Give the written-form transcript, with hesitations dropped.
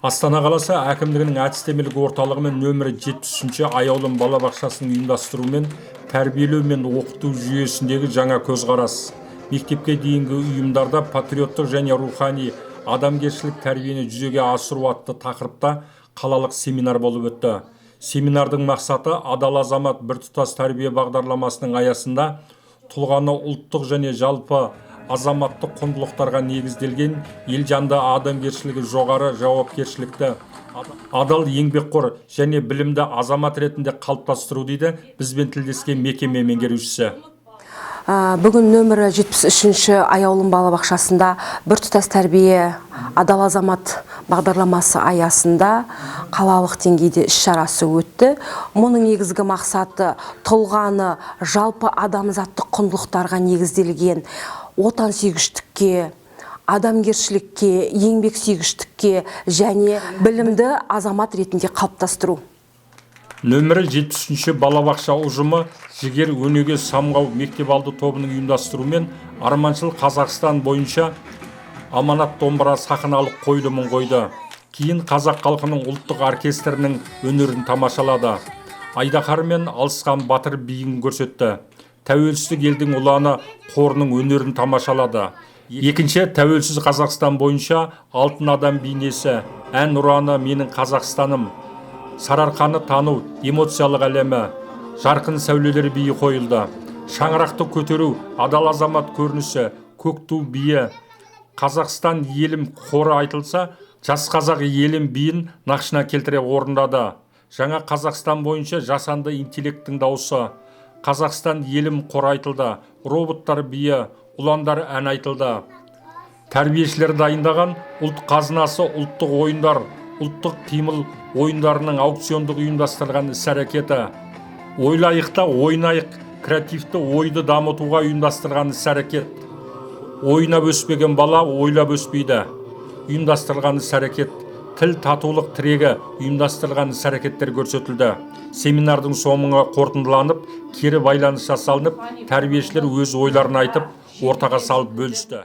Астана қаласы әкімдігінің әдістемелік орталығымен нөмірі 73-ші аяулым балабақшасының ұйымдастыруымен тәрбиелеу мен оқыту жүйесіндегі жаңа көзқарас. Мектепке дейінгі ұйымдарда патриоттық және рухани адамгершілік тәрбиені жүзеге асыру атты тақырыпта қалалық семинар болып өтті. Семинардың мақсаты адал азамат біртұтас тәрбие бағдарламасының аясында тұлғаны ұлттық және жалпы азаматтық құндылықтарға негізделген елжанды адамгершілігі жоғары жауапкершілікті адал еңбекқор және білімді азамат ретінде қалыптастыру дейді бізбен тілдескен мекеме меңгерушісі. Бүгін нөмірі 73-ші аяулым балабақшасында біртұтас тәрбие адал азамат бағдарламасы аясында қалалық деңгейде іс-шарасы өтті. Мұның негізгі мақсаты тұлғаны жалпы адамзаттық құндылықтарға негізделген отансүйгіштікке, адамгершілікке, еңбексүйгіштікке және білімді азамат ретінде қалыптастыру. Нөмірі 73-ші балабақша ұжымы жігер өнеге самғау мектепалды тобының ұйымдастыруымен Арманшыл Қазақстан бойынша аманат домбыра сахналық қойылымын қойды. Кейін қазақ халқының ұлттық оркестрінің өнерін тамашалады. Айдаһар мен Алысқан батыр биін көрсетті. Тәуелсіздік елдің ұланы қорының өнерін тамашалады. Екінші тәуелсіз Қазақстан бойынша алтын адам бейнесі, ән ұраны менің Қазақстаным, сарыарқаны тану эмоциялық әлемі, жарқын сәулелер биі қойылды. Шаңырақты көтеру адал азамат көрінісі, көк ту биі, Қазақстан елім қоры айтылса, жас қазақ елім биін нақышына келтіре орындады. Жаңа Қазақстан бойынша жасанды интеллекттің дауысы, Қазақстан елім қоры айтылды. Роботтар биі, ұландар ән айтылды. Тәрбиешілер дайындаған ұлт қазынасы ұлттық ойындар, ұлттық қимыл ойындарының аукциондық ұйымдастырылған іс-әрекеті. Ойлайықта ойнайық креативті ойды дамытуға ұйымдастырылған іс-әрекет. Ойнап өспеген бала ойлап өспейді. Ұйымдастырылған іс-әрекет. Тіл татулық тірегі ұйымдастырылған іс-әрекеттер көрсетілді. Семинардың соңы қорытындыланып, кері байланыс жасалынып, тәрбиешілер өз ойларын айтып, ортаға салып бөлісті.